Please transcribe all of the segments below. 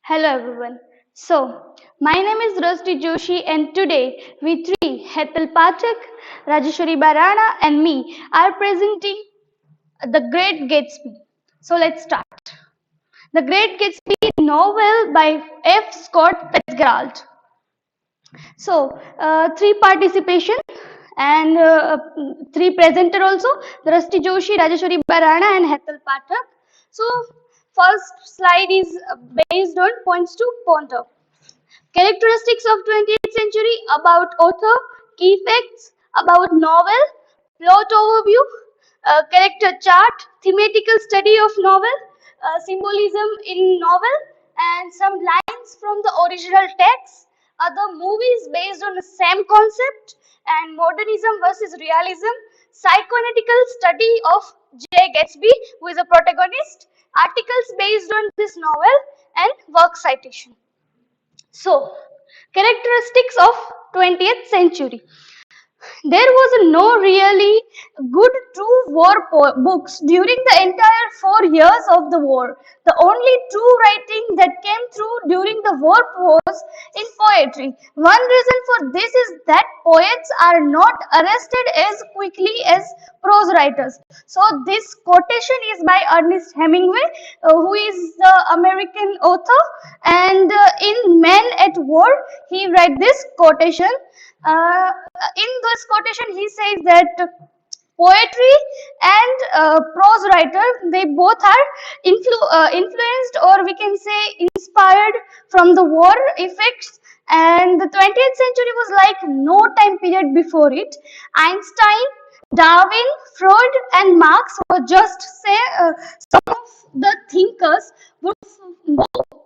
Hello everyone. My name is Drashti and today we three, Hetal Pathak, Rajeshwariba and me are presenting The Great Gatsby. So let's start. The Great Gatsby novel by F. Scott Fitzgerald. Three participation and three presenter also, Drashti Joshi, Rajeshwariba and Hetal Pathak. So first slide is based on points to ponder. Characteristics of 20th century about author, key facts about novel, plot overview, character chart, thematical study of novel, symbolism in novel, and some lines from the original text, other movies based on the same concept, and modernism versus realism, psychoanalytical study of J. Gatsby, who is a protagonist, articles based on this novel, and work citation. So, characteristics of 20th century. There was no really good true war books during the entire 4 years of the war. The only true writing that came through during the war was in poetry. One reason for this is that poets are not arrested as quickly as prose writers. So this quotation is by Ernest Hemingway, who is the American author, and in Men at War, he write this quotation. In this quotation, he says that poetry and prose writer, they both are influenced, or we can say inspired from the war effects, and the 20th century was like no time period before it. Einstein, Darwin, Freud and Marx were just some of the thinkers who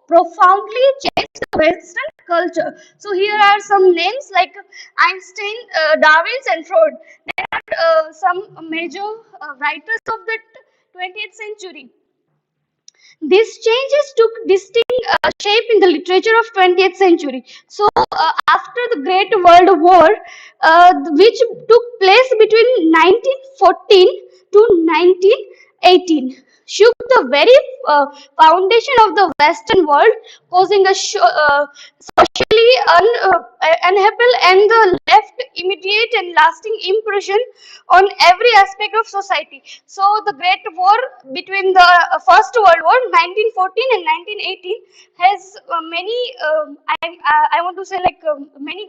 profoundly changed the Western culture. So here are some names like Einstein, Darwin and Freud. They are some major writers of the 20th century. These changes took distinct shape in the literature of 20th century. So after the Great World War, which took place between 1914 to 1918, shook the very foundation of the Western world, causing a socially unhappy and left immediate and lasting impression on every aspect of society. So the Great War between the First World War 1914 and 1918 has many I want to say like many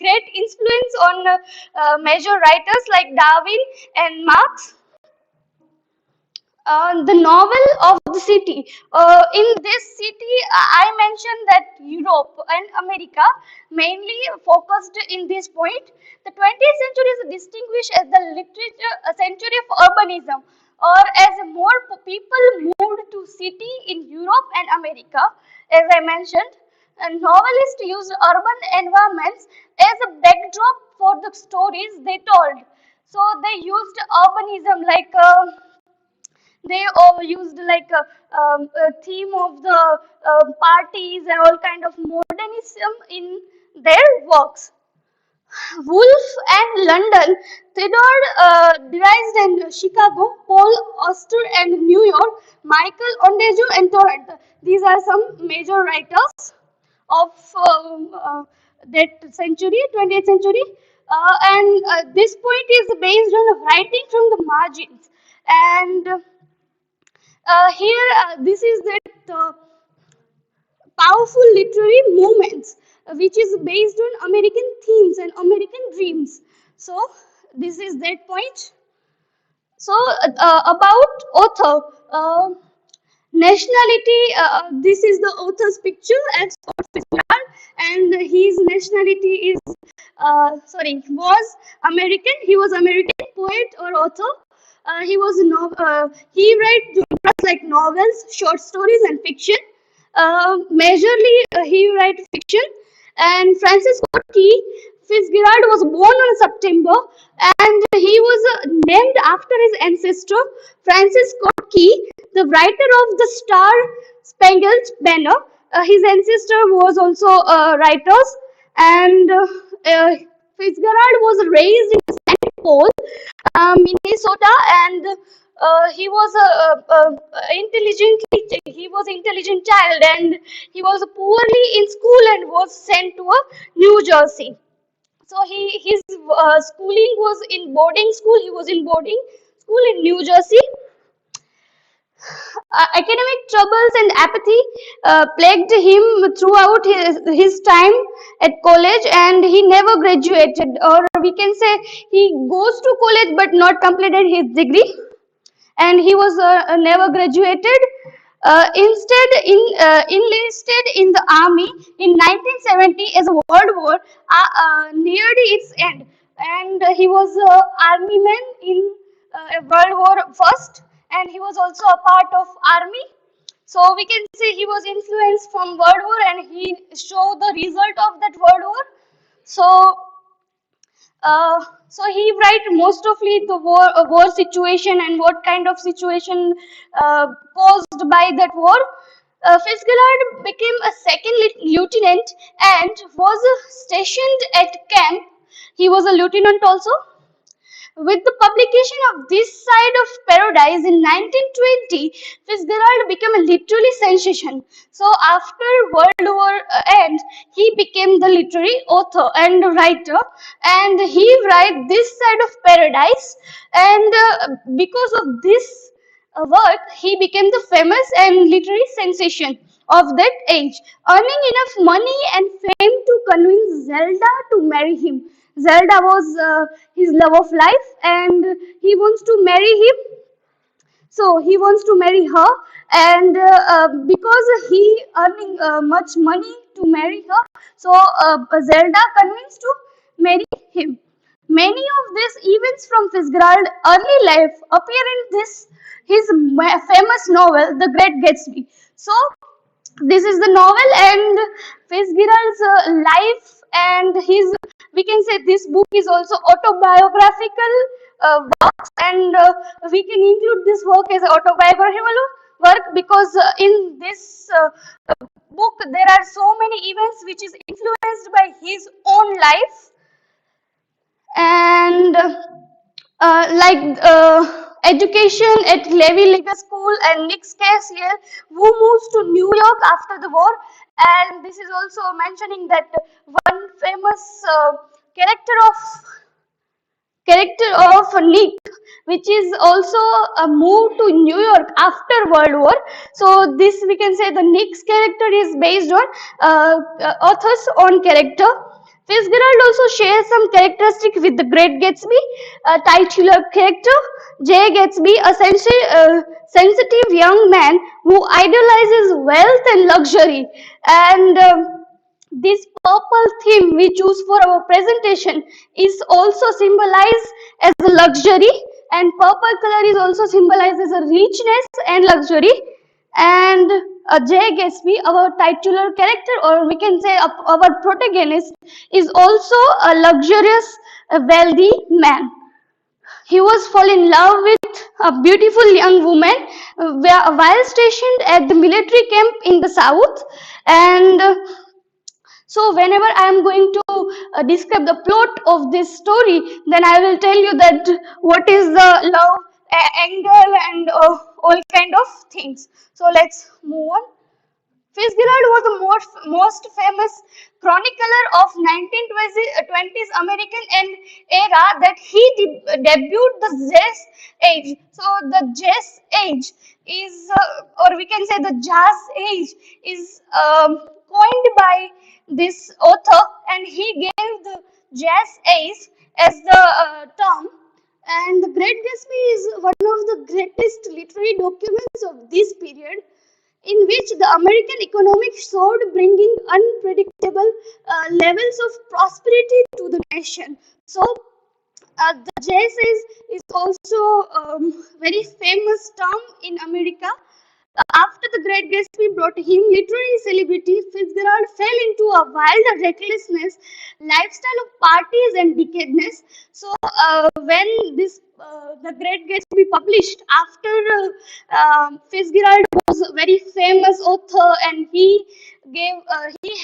great influence on major writers like Darwin and Marx. The novel of the city. In this city, I mentioned that Europe and America mainly focused in this point. The 20th century is distinguished as the literature century of urbanism, or as more people moved to city in Europe and America. As I mentioned, novelists used urban environments as a backdrop for the stories they told. So they used urbanism like they all used like a theme of the parties and all kind of modernism in their works. Wolf and London, Theodore Dries and Chicago, Paul Auster and New York, Michael Ondaatje and Toronto. These are some major writers of that century, 20th century. And this point is based on writing from the margins. And here, this is that powerful literary movements, which is based on American themes and American dreams. So, this is that point. So, about author, nationality, this is the author's picture and Scott Fitzgerald, and his nationality is, was American. He was American poet or author. He was he wrote like novels, short stories, and fiction. Majorly, he write fiction. And Francis Scott Key Fitzgerald was born on September, and he was named after his ancestor Francis Scott Key, the writer of the Star Spangled Banner. His ancestor was also writers, and Fitzgerald was raised in St. Paul, Minnesota, and he was he was intelligent child, and he was poorly in school and was sent to a New Jersey. So his schooling was in boarding school. He was in boarding school in New Jersey. Academic troubles and apathy plagued him throughout his time at college, and he never graduated, or we can say he goes to college but not completed his degree, and he was never graduated. Instead, enlisted in the army in 1970 as a World War neared its end, and he was army man in World War First, and he was also a part of army. So we can say he was influenced from World War, and he showed the result of that World War. So so he write most of the war situation and what kind of situation caused by that war. Fitzgerald became a second lieutenant and was stationed at camp. He was a lieutenant also. With the publication of This Side of Paradise in 1920, Fitzgerald became a literary sensation. So after World War end, he became the literary author and writer, and he write This Side of Paradise, and because of this work, he became the famous and literary sensation of that age, earning enough money and fame to convince Zelda to marry him. Zelda was his love of life, and he wants to marry him. So he wants to marry her, and because he earning much money to marry her, so Zelda convinced to marry him. Many of these events from Fitzgerald's early life appear in this his famous novel, The Great Gatsby. So this is the novel, and Fitzgerald's life and his, we can say this book is also autobiographical works, and we can include this work as autobiographical work because in this book there are so many events which is influenced by his own life, and education at Levi Legal School and Nick Casiel, who moves to New York after the war. And this is also mentioning that one famous character of Nick, which is also a move to New York after World War. So this we can say the Nick's character is based on author's own character. Fitzgerald also shares some characteristics with the Great Gatsby, a titular character. J. Gatsby, a sensitive young man who idolizes wealth and luxury, and this purple theme we choose for our presentation is also symbolized as a luxury, and purple color is also symbolized as a richness and luxury. And J. Gatsby, our titular character, or we can say our protagonist, is also a luxurious, wealthy man. He was fall in love with a beautiful young woman while stationed at the military camp in the south, and so whenever I am going to describe the plot of this story, then I will tell you that what is the love angle and all kind of things. So let's move on. Fitzgerald was the most famous chronicler of 1920s American and era that he debuted the jazz age. So the jazz age is, or we can say the jazz age is coined by this author, and he gave the jazz age as the term. And the Great Gatsby is one of the greatest literary documents of this period, in which the American economy soared, bringing unpredictable levels of prosperity to the nation. So, the jazz is also very famous term in America. After the Great Gatsby brought him literary celebrity, Fitzgerald fell into a wild recklessness, lifestyle of parties and decadence. So when this the Great Gatsby published, after Fitzgerald was a very famous author, and he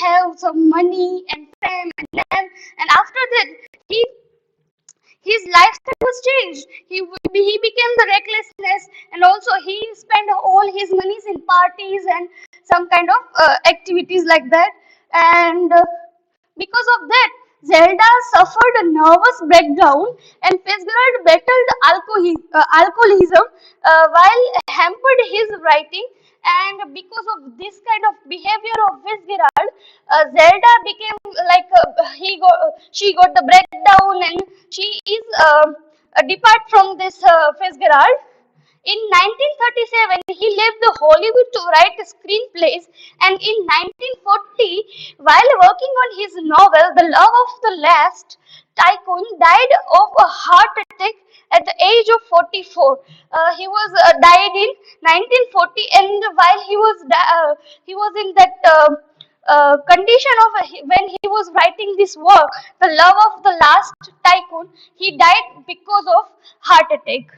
have some money and fame and name, and after that he his lifestyle was changed. He became the recklessness, and also he spent all his monies in parties and some kind of activities like that. And because of that, Zelda suffered a nervous breakdown, and Fitzgerald battled alcoholism while hampered his writing. And because of this kind of behavior of Fitzgerald, Zelda became like she got the breakdown, and she is depart from this Fitzgerald. In 1937, he left the Hollywood to write screenplays, and in 1940, while working on his novel *The Love of the Last Tycoon*, died of a heart attack at the age of 44. He was died in 1940, and while he was in that condition of when he was writing this work, *The Love of the Last Tycoon*, he died because of heart attack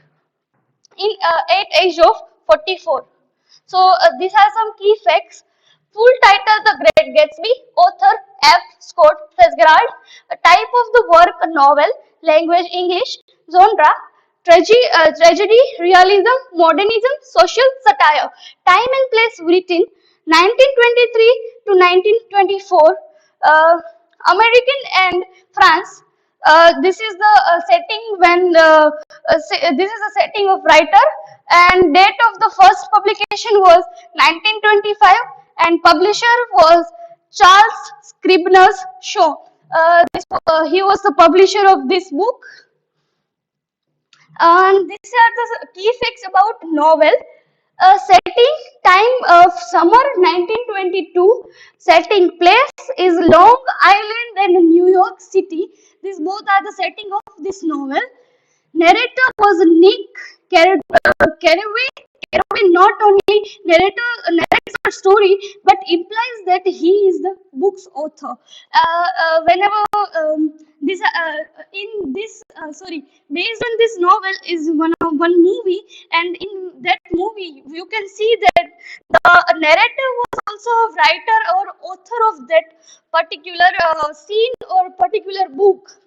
in at age of 44. So these are some key facts. Full title: The Great Gatsby. Author: F. Scott Fitzgerald. A type of the work: a novel. Language: English. Genre: tragedy, realism, modernism, social satire. Time and place: Britain, 1923 to 1924. American and France. This is the setting when this is the setting of writer, and date of the first publication was 1925, and publisher was Charles Scribner's Shaw. He was the publisher of this book. And these are the key facts about novel. Setting: time of summer 1922. Setting: place is Long Island and New York City. These both are the setting of this novel. Narrator was Nick Carraway. Carraway not only narrates the story, but implies that he is the book's author. Whenever this in this sorry based on this novel is one movie, and in that movie you can see that the narrator was also a writer or author of that particular scene or particular book.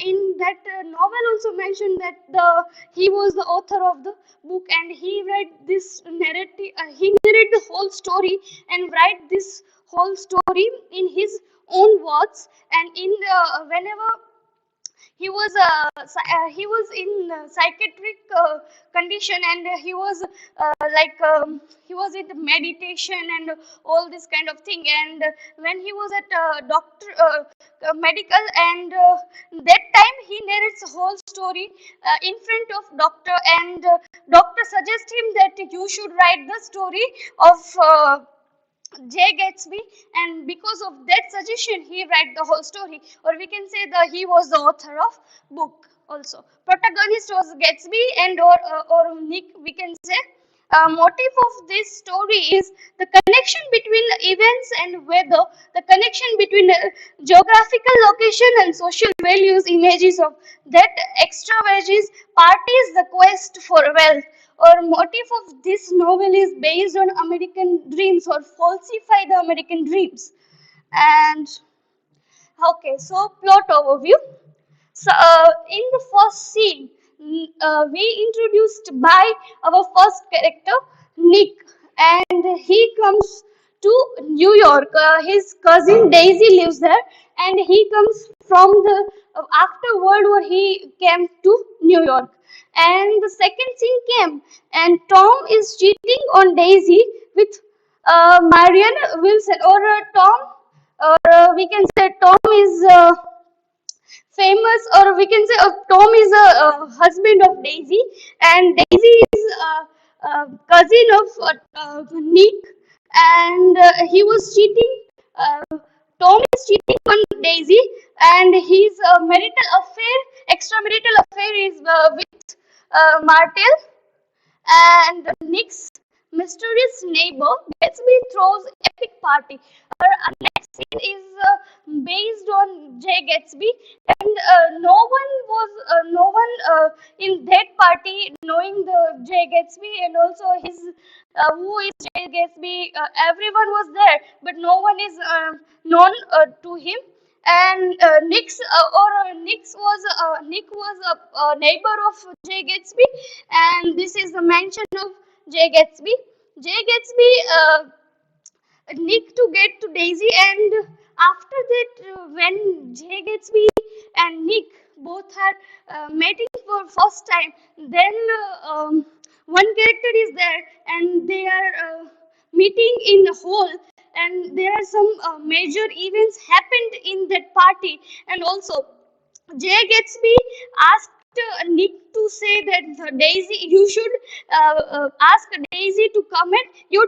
In that novel also mentioned that he was the author of the book, and he read this narrative. He narrated the whole story and write this whole story in his own words. And in the whenever he was in psychiatric condition, and he was he was in meditation and all this kind of thing. And when he was at doctor medical, and that time he narrates the whole story in front of doctor, and doctor suggests him that you should write the story of Gatsby, and because of that suggestion, he write the whole story, or we can say that he was the author of book also. Protagonist was Gatsby, and or Nick, we can say. Motive of this story is the connection between events and weather, the connection between geographical location and social values, images of that extra wages, parties, the quest for wealth. Or motive of this novel is based on American dreams, or falsify the American dreams. And okay, so plot overview. So in the first scene, we introduced by our first character Nick, and he comes to New York. His cousin Daisy lives there, and he comes from the after World War. He came to New York, and the second scene came, and Tom is cheating on Daisy with Marion Wilson, or Tom, or we can say Tom is. Famous, or we can say Tom is a husband of Daisy, and Daisy is a cousin of Nick, and he was cheating. Tom is cheating on Daisy, and his marital affair, extramarital affair is with Martel, and Nick's mysterious neighbor. Gatsby throws epic party. Our next scene is based on Gatsby, and no one in that party knowing the Gatsby, and also his who is Gatsby. Everyone was there, but no one is known to him. And Nick was a neighbor of Jay Gatsby, and this is the mansion of Jay Gatsby. Jay Gatsby Nick to get to Daisy, and after that, when Jay Gatsby and Nick both are meeting for first time, then one character is there, and they are meeting in the hall, and there are some major events happened in that party, and also Jay Gatsby asked Nick to say that Daisy, you should ask Daisy to come at your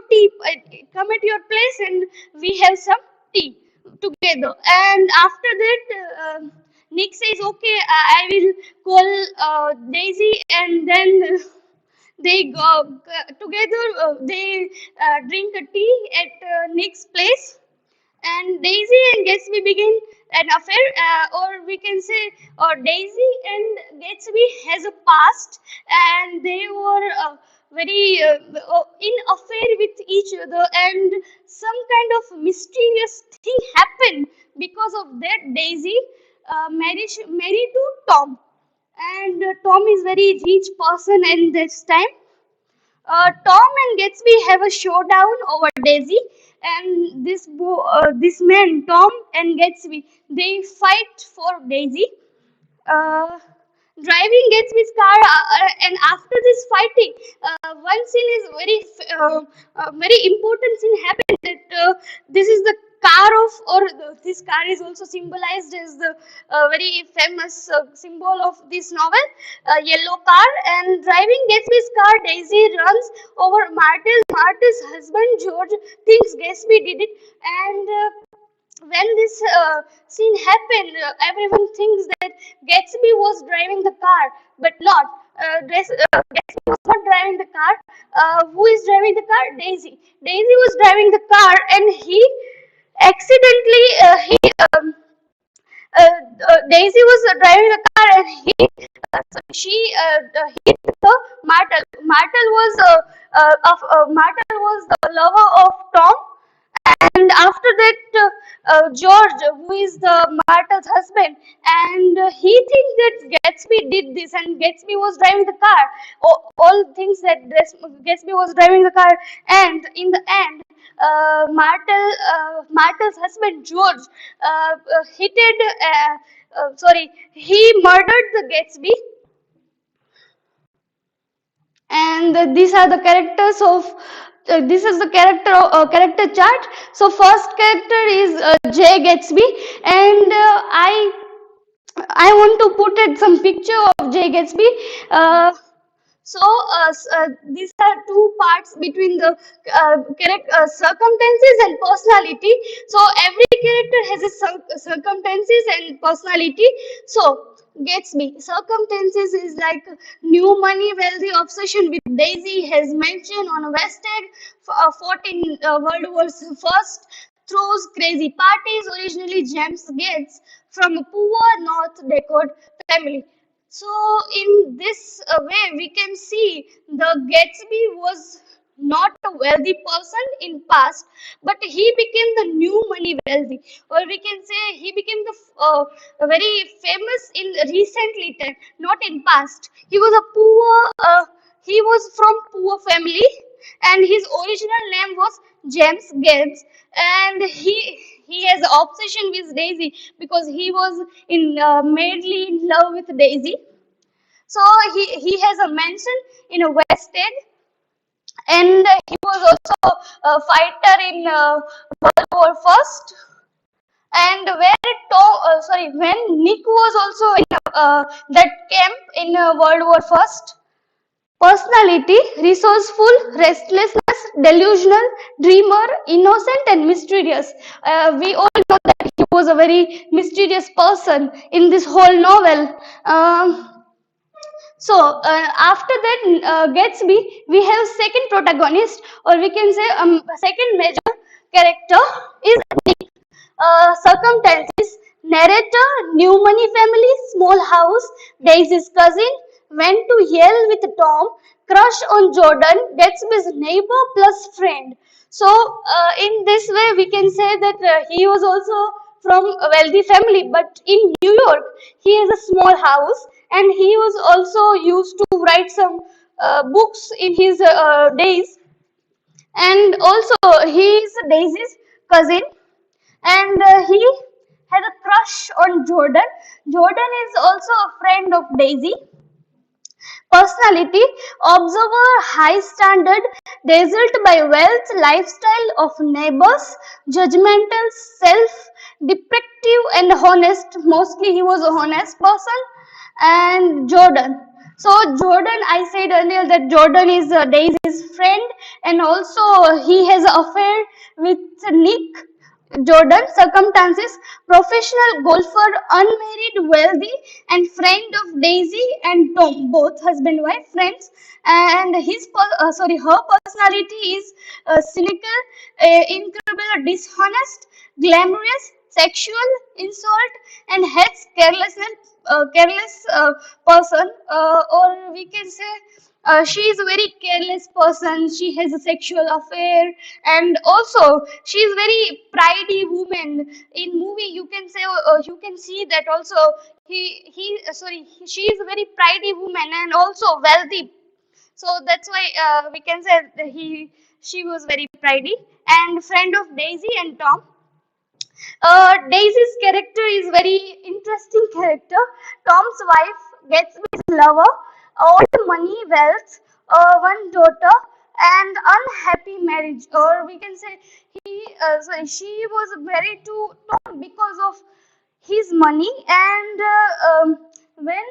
come at your place, and we have some tea together. And after that, Nick says, "Okay, I will call Daisy," and then they go together. They drink a tea at Nick's place, and Daisy and Gatsby begin an affair, or we can say, or Daisy and Gatsby has a past, and they were very in affair with each other, and some kind of mysterious thing happened because of that. Daisy married to Tom, and Tom is very rich person in this time. Tom and Gatsby have a showdown over Daisy, and this man, Tom and Gatsby, they fight for Daisy. Uh, Driving Gatsby's car, and after this fighting, one scene is very important scene happened. That this is the car of, or this car is also symbolized as the very famous symbol of this novel, yellow car. And driving Gatsby's car, Daisy runs over Martel. Martel's husband George thinks Gatsby did it, and when this scene happened, everyone thinks that Gatsby was driving the car, but not. Gatsby was not driving the car. Who is driving the car? Daisy. Daisy was driving the car, and he accidentally he Daisy was driving the car, and she hit the Martel. Martel was the lover of Tom, and after that, George, who is the Martel's husband, and he thinks that Gatsby did this, and Gatsby was driving the car. All things that Gatsby was driving the car, and in the end, Martel's husband George he murdered the Gatsby. And these are the characters of this is the character chart. So first character is Jay Gatsby, and I want to put it some picture of Jay Gatsby. These are two parts between the circumstances and personality. So every character has a circumstances and personality. So Gatsby, circumstances is like new money, wealthy obsession with Daisy, has mentioned on West End, fought in World War First, throws crazy parties. Originally James Gates from a poor North Dakota family. So in this way, we can see the Gatsby was not a wealthy person in past, but he became the new money wealthy, or we can say he became the very famous in recently time, not in past. He was a he was from poor family, and his original name was James Gates, and he has obsession with Daisy because he was in madly in love with Daisy. So he has a mansion in a West End, and he was also a fighter in World War First. And when Nick was also in that camp in World War First. Personality: resourceful, restlessness, delusional, dreamer, innocent, and mysterious. We all know that he was a very mysterious person in this whole novel. After that, Gatsby, we have second protagonist, or we can say second major character is Nick. Circumstances: narrator, new money family, small house, Daisy's cousin, went to Yale with Tom, crush on Jordan, Gatsby's neighbor plus friend. So in this way, we can say that he was also from a wealthy family, but in New York he has a small house, and he was also used to write some books in his days. And also he is Daisy's cousin, and he had a crush on Jordan. Jordan is also a friend of Daisy. Personality: observer, high standard, dazzled by wealth, lifestyle of neighbors, judgmental, self-deprecative, and honest. Mostly he was a honest person. And Jordan. So Jordan, I said earlier that Jordan is Daisy's friend, and also he has an affair with Nick. Jordan. Circumstances: professional golfer, unmarried, wealthy, and friend of Daisy and Tom, both husband wife friends. And her personality is cynical, incredible, dishonest, glamorous, sexual, insult, and hates careless person, or we can say she is a very careless person. She has a sexual affair, and also she is very pridey woman. In movie, you can see that also. She is a very pridey woman and also wealthy. So that's why we can say that she was very pridey and friend of Daisy and Tom. Daisy's character is very interesting character. Tom's wife, Gatsby's lover, all money, wealth, one daughter, and unhappy marriage. Or we can say she was married to Tom because of his money. And when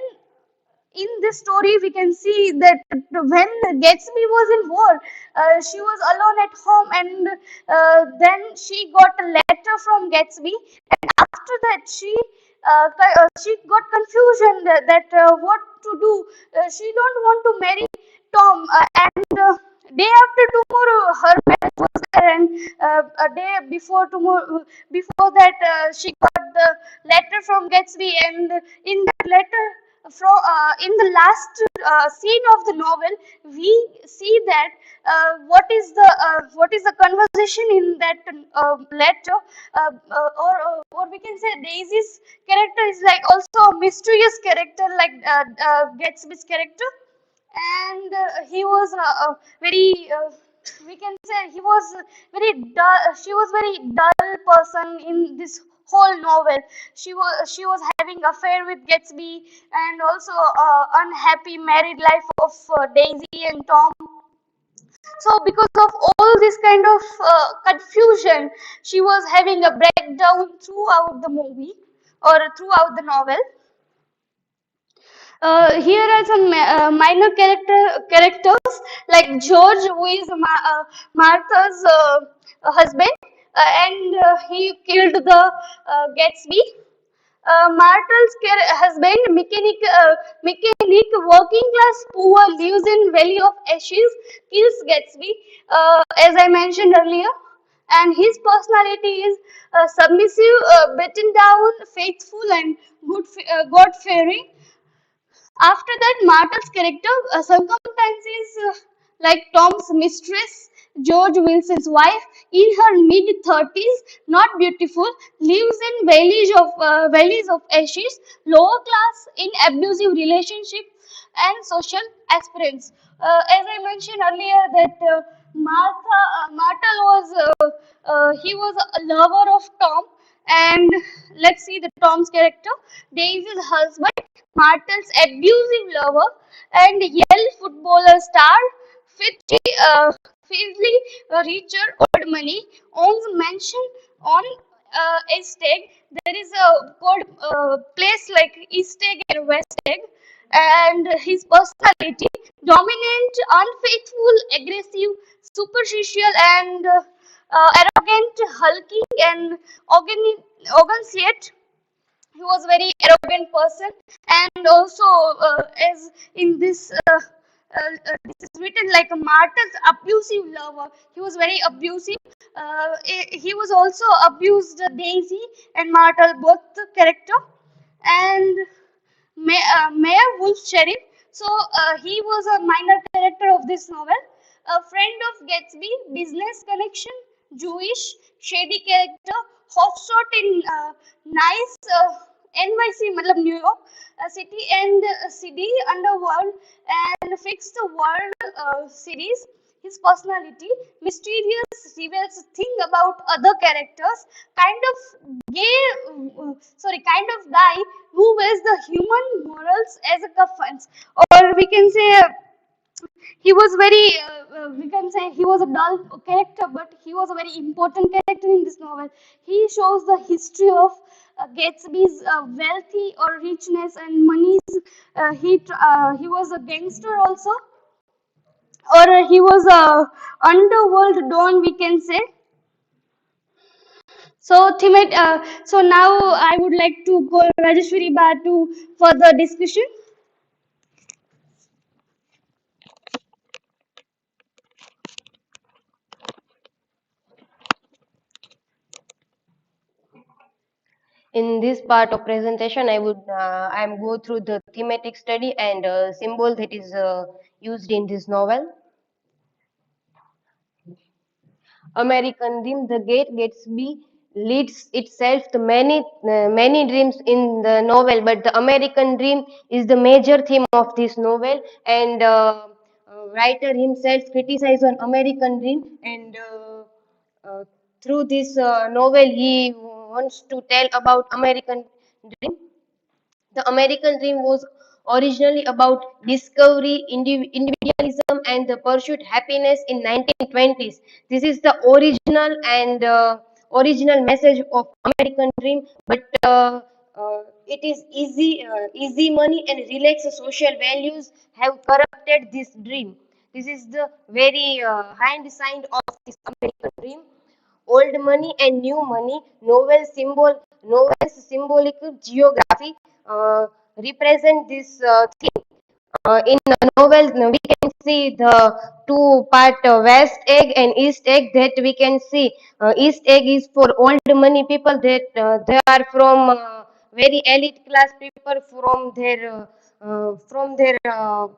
in this story we can see that when Gatsby was in war, she was alone at home, and then she got a letter from Gatsby, and after that she got confusion that what to do. She don't want to marry Tom, and day after tomorrow her marriage was there, and a day before tomorrow, before that she got the letter from Gatsby, and in that letter, from in the last scene of the novel, we see that what is the conversation in that letter, or we can say Daisy's character is like also a mysterious character like Gatsby's character. And he was very we can say he was very dull. She was very dull person in this whole novel. She was having affair with Gatsby, and also unhappy married life of Daisy and Tom. So because of all this kind of confusion, she was having a breakdown throughout the movie or throughout the novel. Here are some minor characters like George, who is Martha's husband, and he killed the Gatsby. Martha's husband, mechanic, working class, poor, lives in Valley of Ashes, kills Gatsby, as I mentioned earlier. And his personality is submissive, beaten down, faithful, and God-fearing. After that, Martha's character, circumstances like Tom's mistress, George Wilson's wife, in her mid-30s, not beautiful, lives in valleys of ashes, lower class, in abusive relationship, and social aspirants. As I mentioned earlier, that Martha was he was a lover of Tom, and let's see the Tom's character. Daisy's husband, Martin's abusive lover, and Yale footballer star, Fizzy, richer, old money, owns mansion on East Egg. There is a called place like East Egg and West Egg. And his personality: dominant, unfaithful, aggressive, superficial, and arrogant, hulking, and organized. He was very arrogant person. And also as in this is written like a Martha's abusive lover. He was very abusive. He was also abused Daisy and Martha, both the character. And Mayor Wolf Sheriff. So he was a minor character of this novel. A friend of Gatsby, business connection, Jewish, shady character, hotshot in nice NYC, matlab New York city and city underworld and fix the world series. His personality, mysterious, reveals thing about other characters, kind of kind of guy who wears the human morals as a coffins, or we can say he was very we can say he was a dull character, but he was a very important character in this novel. He shows the history of Gatsby's wealthy or richness and money's. He was a gangster also, or he was a underworld don, we can say. So now I would like to call Rajeshwariba to further discussion. In this part of presentation, I'm go through the thematic study and symbol that is used in this novel. American Dream, the Great Gatsby leads itself to many dreams in the novel, but the American dream is the major theme of this novel, and writer himself criticizes an American dream, and through this novel he wants to tell about American dream. The American dream was originally about discovery, individualism, and the pursuit happiness in 1920s. This is the original message of American dream, but it is easy money and relaxed social values have corrupted this dream. This is the very hind side of this American dream. Old money and new money, novels symbolic geography represent this theme. In the novel, we can see the two part West egg and East egg that we can see. East egg is for old money people that they are from very elite class people from their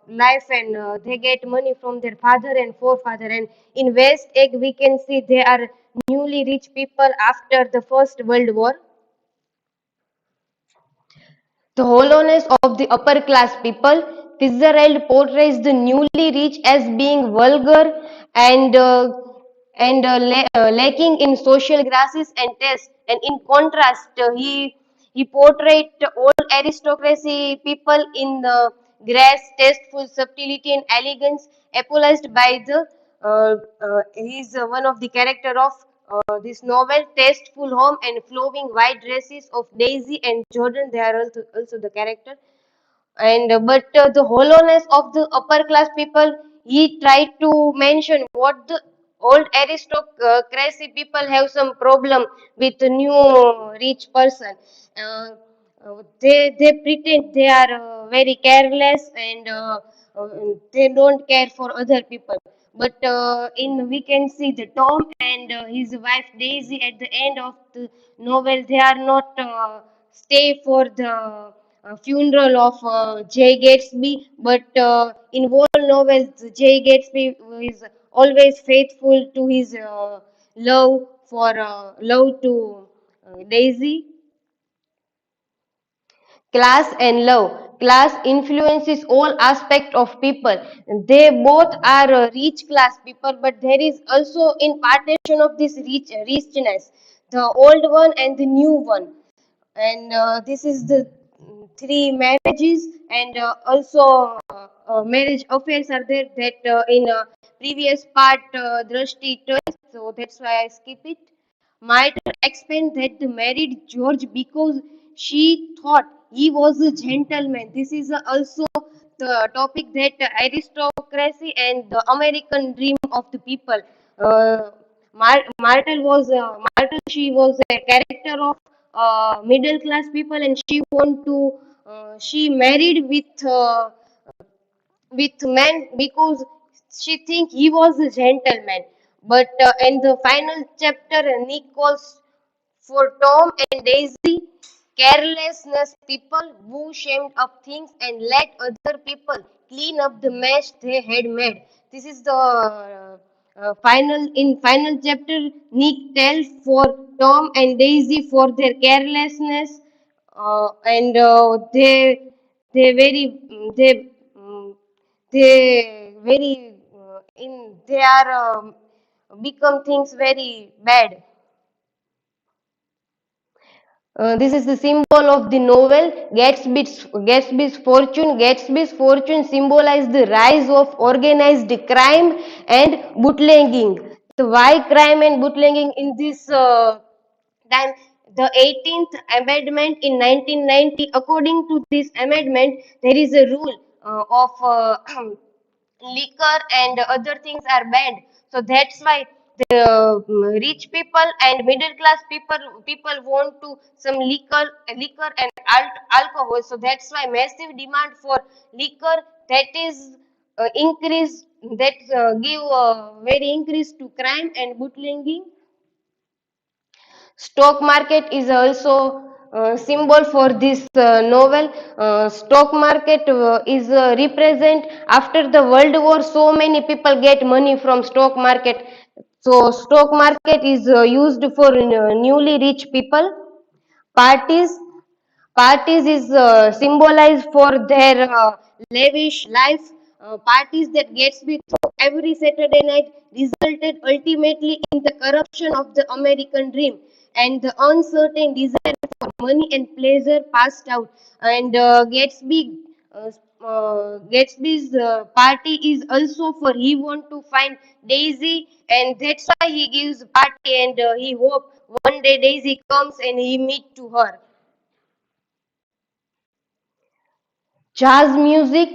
life, and they get money from their father and forefather. And in West egg, we can see they are newly rich people after the First World War. The hollowness of the upper class people, Fitzgerald portrays the newly rich as being vulgar and lacking in social graces and taste. And in contrast, he portrayed the old aristocracy people in the grace, tasteful subtlety and elegance, apologized by the he is one of the character of this novel, tasteful home and flowing white dresses of Daisy and Jordan. They are also the character. And but the hollowness of the upper class people, he tried to mention what the old aristocracy people have some problem with the new rich person. Uh, they pretend they are very careless, and they don't care for other people. But in we can see the Tom and his wife Daisy at the end of the novel. They are not stay for the funeral of J. Gatsby, but in all novels, J. Gatsby is always faithful to his love to Daisy. Class and love. Class influences all aspect of people. They both are rich class people, but there is also impartation of this richness, the old one and the new one. And this is the three marriages, and also marriage affairs are there that in previous part Drashti tells, so that's why I skip it. Martyr explained that they married George because she thought he was a gentleman. This is also the topic that aristocracy and the American dream of the people. Uh, Martel. She was a character of middle class people, and she want to. She married with man because she think he was a gentleman. But in the final chapter, Nick calls for Tom and Daisy carelessness people who shamed up things and let other people clean up the mess they had made. This is the final chapter. Nick tells for Tom and Daisy for their carelessness, and they very they they very in they are become things very bad. This is the symbol of the novel Gatsby's fortune. Gatsby's fortune symbolizes the rise of organized crime and bootlegging. So why crime and bootlegging in this time? The 18th Amendment in 1990. According to this amendment, there is a rule of liquor and other things are banned. So that's why the rich people and middle class people want to some liquor and alcohol. So that's why massive demand for liquor, that is increase, that give very increase to crime and bootlegging. Stock market is also symbol for this novel. Stock market is represent after the World War. So many people get money from stock market. So stock market is used for newly rich people. Parties Parties is symbolized for their lavish life. Parties that Gatsby threw every Saturday night resulted ultimately in the corruption of the American dream, and the uncertain desire for money and pleasure passed out. And uh, Gatsby's party is also for he want to find Daisy, and that's why he gives party, and he hope one day Daisy comes and he meet to her. Jazz music.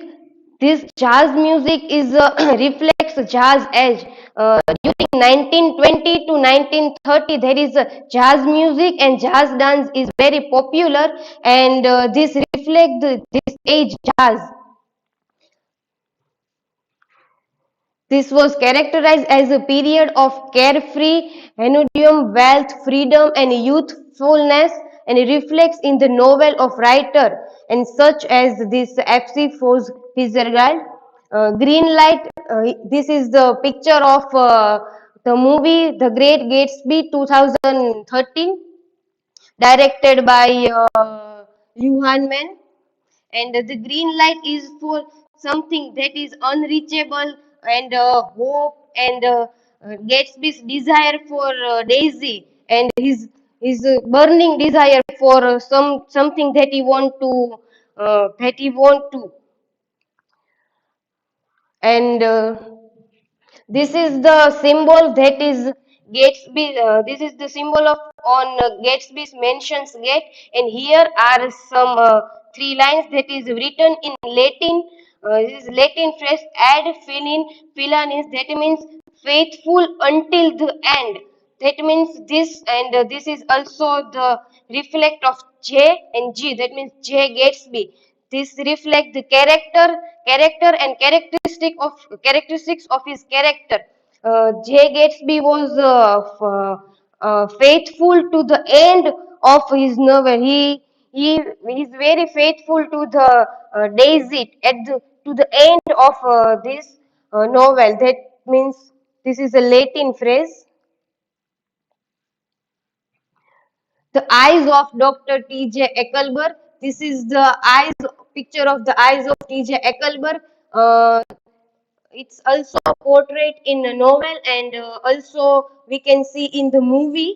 This jazz music is reflects jazz age. During 1920 to 1930, there is jazz music and jazz dance is very popular, and this reflect this age jazz. This was characterized as a period of carefree, hedonism, wealth, freedom, and youthfulness, and it reflects in the novel of writer and such as this F.C. Fitzgerald. Green light. This is the picture of the movie The Great Gatsby 2013, directed by Johan Mann, and the green light is for something that is unreachable, and hope, and Gatsby's desire for Daisy, and his burning desire for something that he want to and this is the symbol that is Gatsby. This is the symbol of on Gatsby's mansion's gate, and here are some three lines that is written in Latin. This is Latin phrase ad filianis. That means faithful until the end. That means this, and this is also the reflect of J and G. That means J Gatsby. This reflect the character and characteristics of his character. J. Gatsby was faithful to the end of his novel. He is very faithful to the Daisy at to the end of this novel. That means this is a Latin phrase. The eyes of Dr. T.J. Eckelberg. This is the eyes picture of the eyes of T.J. Eckelberg. Uh, it's also portrait in a novel, and also we can see in the movie.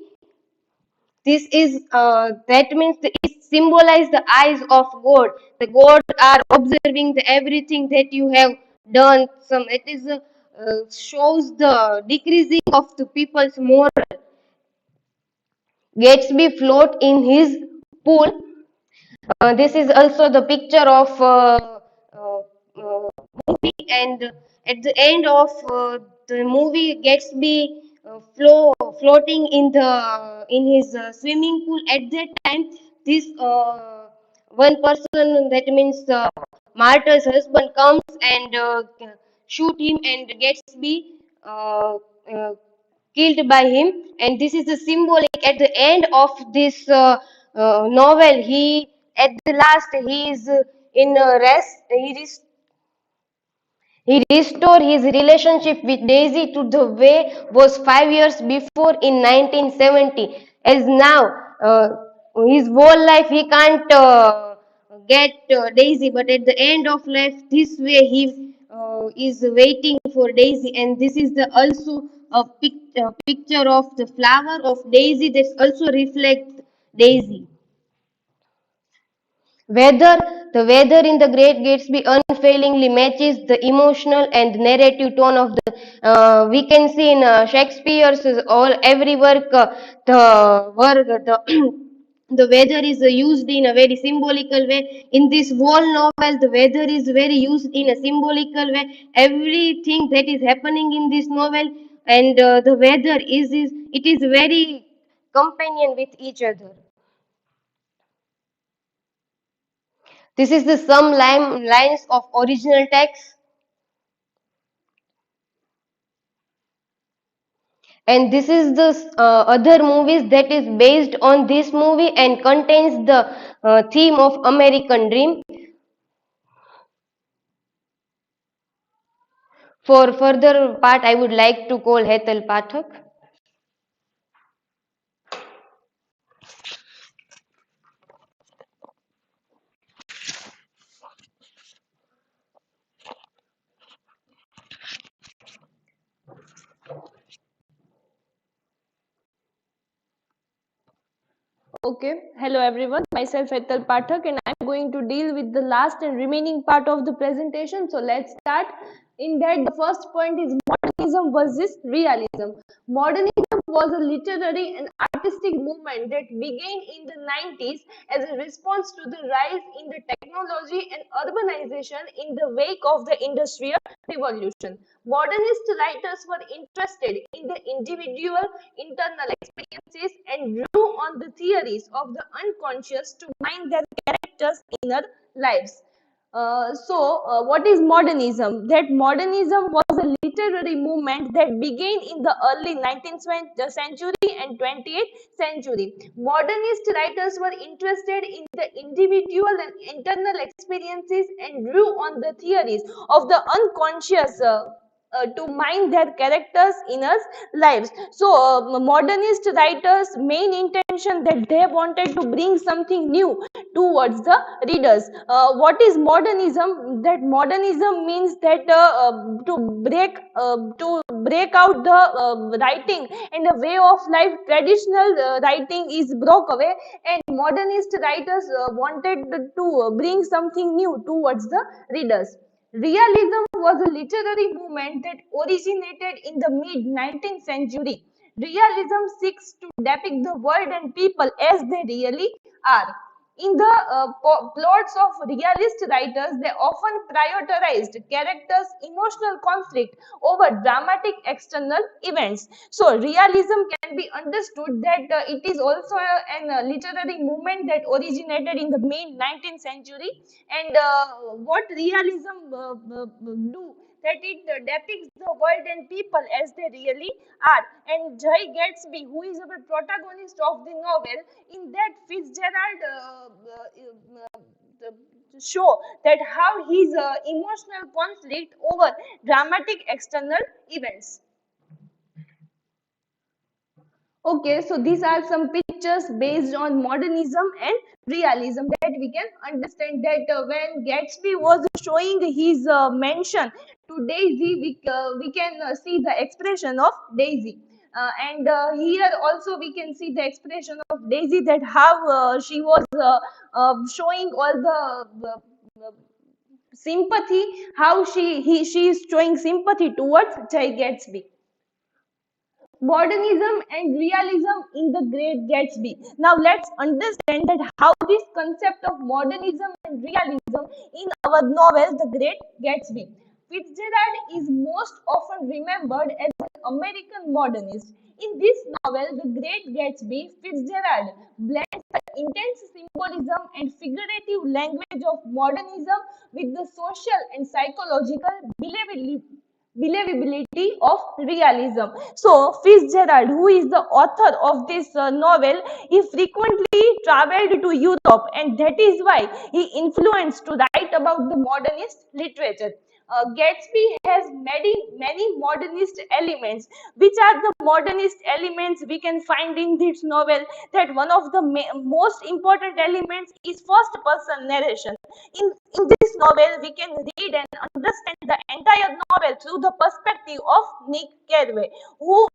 This is that means it symbolize the eyes of God. The God are observing the everything that you have done. Some it is shows the decreasing of the people's moral. Gatsby float in his pool. This is also the picture of uh, movie, and at the end of the movie, Gatsby floating in the in his swimming pool. At that time, this one person, that means Martha's husband, comes and shoot him, and Gatsby uh, uh, killed by him. And this is the symbolic at the end of this novel. He at the last he is in rest. He restored his relationship with Daisy to the way was 5 years before in 1970. As now, his whole life he can't get Daisy, but at the end of life, this way he is waiting for Daisy, and this is the also a picture of the flower of Daisy that also reflects Daisy. Weather, the weather in the Great Gatsby unfailingly matches the emotional and narrative tone of the. We can see in Shakespeare's all every work, the work, the the weather is used in a very symbolical way. In this whole novel, the weather is very used in a symbolical way. Everything that is happening in this novel and the weather is it is very companion with each other. This is the some lines of original text, and this is the other movies that is based on this movie and contains the theme of American Dream. For further part, I would like to call Hetal Pathak. Okay, hello everyone. Myself Hetal Pathak, and I'm going to deal with the last and remaining part of the presentation. So let's start. In that, the first point is modernism versus realism. Modernism was a literary and artistic movement that began in the 90s as a response to the rise in the technology and urbanization in the wake of the Industrial Revolution. Modernist writers were interested in the individual internal experiences and drew on the theories of the unconscious to mine their characters' inner lives. What is modernism? That modernism was a literary movement that began in the early 19th century and 20th century. Modernist writers were interested in the individual and internal experiences and drew on the theories of the unconscious to mine their characters' inner lives. Modernist writers' main intention that they wanted to bring something new towards the readers. What is modernism? That modernism means that to break out the writing and the way of life. Traditional writing is broke away, and modernist writers wanted to bring something new towards the readers. Realism was a literary movement that originated in the mid 19th century. Realism seeks to depict the world and people as they really are. In the plots of realist writers, they often prioritized characters' emotional conflict over dramatic external events. So, realism can be understood that it is also an literary movement that originated in the mid 19th century. And what realism do? That it depicts the world and people as they really are. And Jay Gatsby, who is our protagonist of the novel, in that Fitzgerald show that how his emotional conflict over dramatic external events. Okay, so these are some pictures based on modernism and realism that we can understand that when Gatsby was showing his mention to Daisy, we can see the expression of Daisy. And here also we can see the expression of Daisy, that how she was showing all the sympathy, how she is showing sympathy towards Jay Gatsby. Modernism and realism in the Great Gatsby. Now let's understand that how this concept of modernism and realism in our novel The Great Gatsby. Fitzgerald is most often remembered as an American modernist. In this novel, The Great Gatsby, Fitzgerald blends the intense symbolism and figurative language of modernism with the social and psychological believability of realism. So Fitzgerald, who is the author of this novel, he frequently traveled to Europe, and that is why he influenced to write about the modernist literature. Gatsby has many modernist elements. Which are the modernist elements we can find in this novel? That one of the most important elements is first person narration. In this novel, we can read and understand the entire novel through the perspective of Nick Carraway, who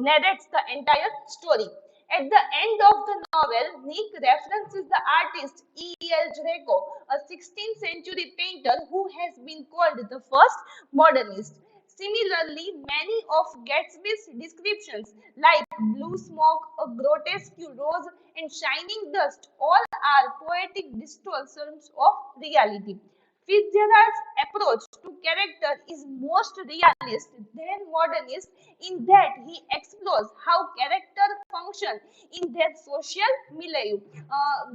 narrates the entire story. At the end of the novel, Nick references the artist E.L. Greco, a 16th century painter who has been called the first modernist. Similarly, many of Gatsby's descriptions, like blue smoke, a grotesque rose, and shining dust, all are poetic distortions of reality. Fitzgerald's approach to character is most realist than modernist in that he explores how character function in their social milieu.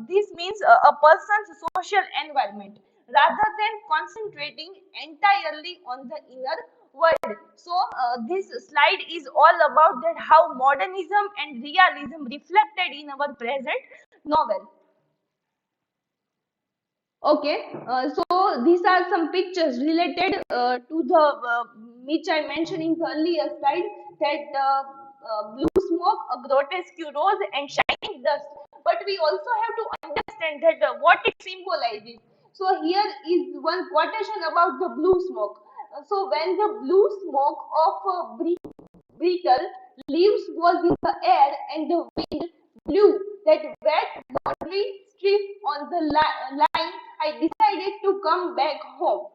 This means a person's social environment rather than concentrating entirely on the inner world. So this slide is all about that how modernism and realism reflected in our present novel. Okay, so these are some pictures related to the which I mentioned in the earlier slide, that blue smoke, a grotesque rose, and shining dust. But we also have to understand that what it symbolizes. So here is one quotation about the blue smoke. So when the blue smoke of brittle leaves was in the air and the wind blew that wet laundry strip on the line, I decided to come back home.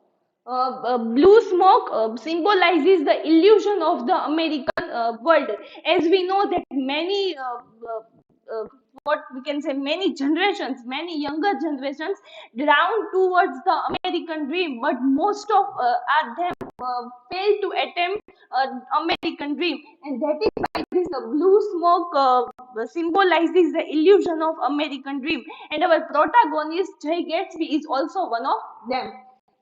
Blue smoke symbolizes the illusion of the American world. As we know that many what we can say, many generations, many younger generations drown towards the American dream, but most of are them fail to attempt American dream, and that is why this blue smoke symbolizes the illusion of American dream, and our protagonist Jay Gatsby is also one of them.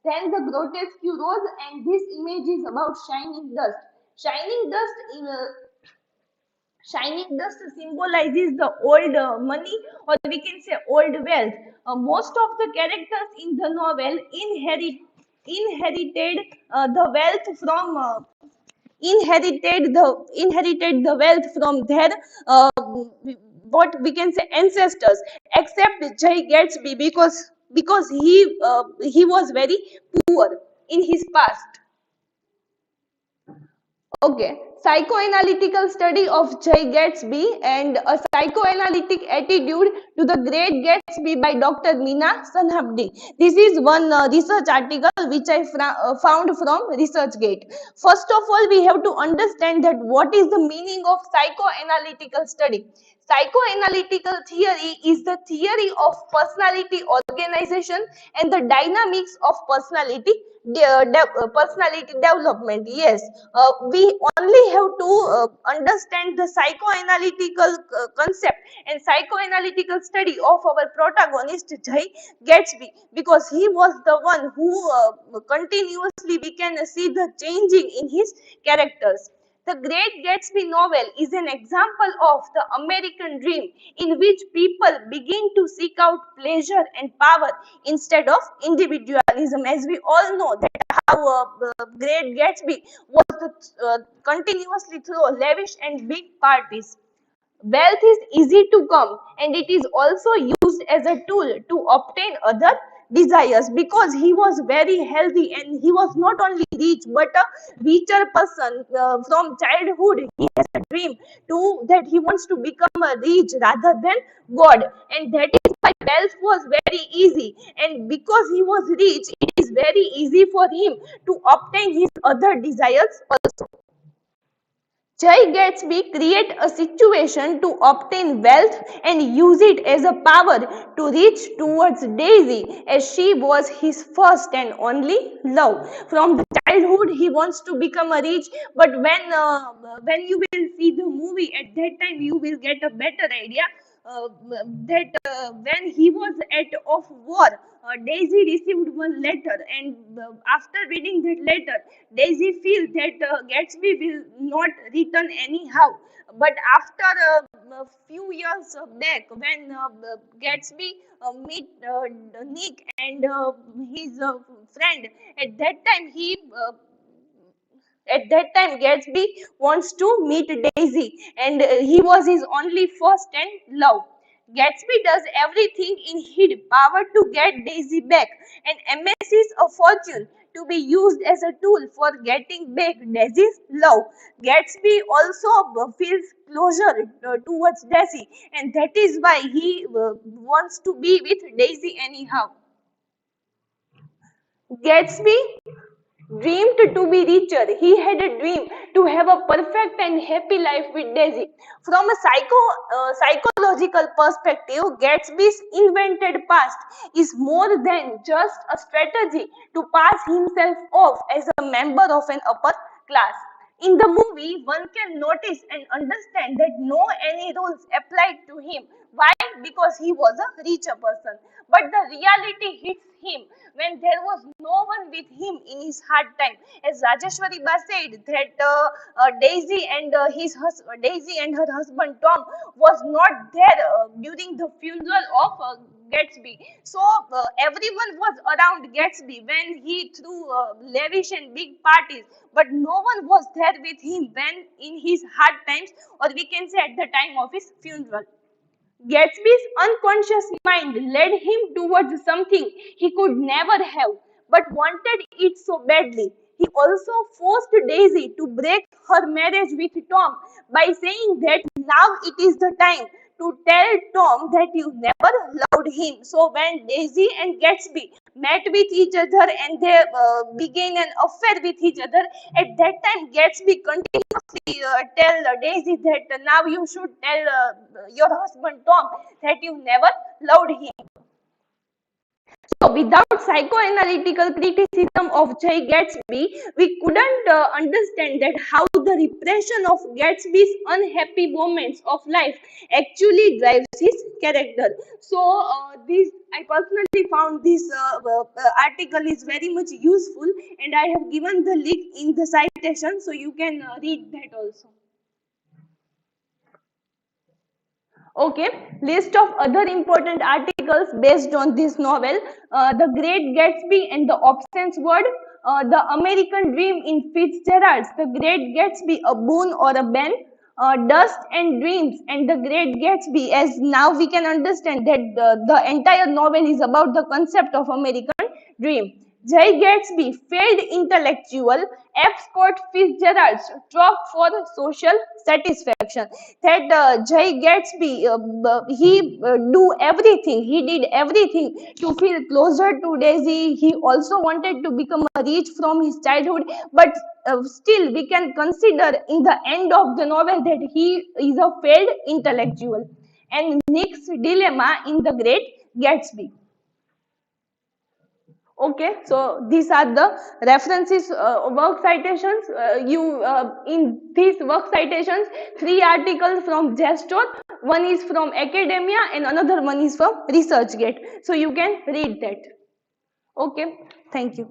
Then the grotesque rose, and this image is about shining dust. Shining dust in Shining dust symbolizes the old money, or we can say old wealth. Most of the characters in the novel inherited the wealth from inherited the wealth from their what we can say ancestors, except Jay Gatsby, because he was very poor in his past. Okay, psychoanalytical study of Jay Gatsby and a psychoanalytic attitude to the Great Gatsby by Dr. Meena Sanhabdi. This is one research article which I found from ResearchGate. First of all, we have to understand that what is the meaning of psychoanalytical study. Psychoanalytical theory is the theory of personality organization and the dynamics of personality development. Yes, we only have to understand the psychoanalytical concept and psychoanalytical study of our protagonist Jay Gatsby, because he was the one who continuously we can see the changing in his characters. The Great Gatsby novel is an example of the American dream, in which people begin to seek out pleasure and power instead of individualism. As we all know that how Great Gatsby was continuously through lavish and big parties. Wealth is easy to come, and it is also used as a tool to obtain other desires, because he was very healthy and he was not only rich but a richer person. From childhood he has a dream to that he wants to become a rich rather than God, and that is why wealth was very easy, and because he was rich it is very easy for him to obtain his other desires also. Jay Gatsby create a situation to obtain wealth and use it as a power to reach towards Daisy, as she was his first and only love. From the childhood he wants to become a rich, but when you will see the movie at that time you will get a better idea when he was at of war, Daisy received one letter, and after reading that letter, Daisy feels that Gatsby will not return anyhow. But after a few years back, when Gatsby meet Nick and his friend, at that time Gatsby wants to meet Daisy, and he was his only first and love. Gatsby does everything in his power to get Daisy back and amasses a fortune to be used as a tool for getting back Daisy's love. Gatsby also feels closer towards Daisy, and that is why he wants to be with Daisy anyhow. Gatsby dreamed to be richer. He had a dream to have a perfect and happy life with Daisy. From a psychological perspective, Gatsby's invented past is more than just a strategy to pass himself off as a member of an upper class. In the movie, one can notice and understand that no any rules applied to him. Why? Because he was a richer person. But the reality hits him when there was no one with him in his hard time. As Rajeshwariba said that Daisy and her husband Tom was not there during the funeral of Gatsby. So everyone was around Gatsby when he threw lavish and big parties, but no one was there with him when in his hard times, or we can say at the time of his funeral. Gatsby's unconscious mind led him towards something he could never have, but wanted it so badly. He also forced Daisy to break her marriage with Tom by saying that now it is the time to tell Tom that you never loved him. So when Daisy and Gatsby met with each other and they began an affair with each other, at that time Gatsby continuously tell Daisy that now you should tell your husband Tom that you never loved him. So without psychoanalytical criticism of Jay Gatsby, we couldn't understand that how the repression of Gatsby's unhappy moments of life actually drives his character. So this I personally found this article is very much useful, and I have given the link in the citation, so you can read that also. Okay, list of other important articles based on this novel: The Great Gatsby and the Absence Word, The American Dream in Fitzgerald's The Great Gatsby, A Boon or a Ban, Dust and Dreams and The Great Gatsby, as now we can understand that the entire novel is about the concept of American dream. Jay Gatsby, failed intellectual, F. Scott Fitzgerald's Trope for Social Satisfaction. That Jay Gatsby, he did everything to feel closer to Daisy. He also wanted to become rich from his childhood, but still we can consider in the end of the novel that he is a failed intellectual. And Nick's dilemma in The Great Gatsby. Okay, so these are the references, work citations. In these work citations, 3 articles from JSTOR, one is from academia and another one is from ResearchGate. So you can read that. Okay, thank you.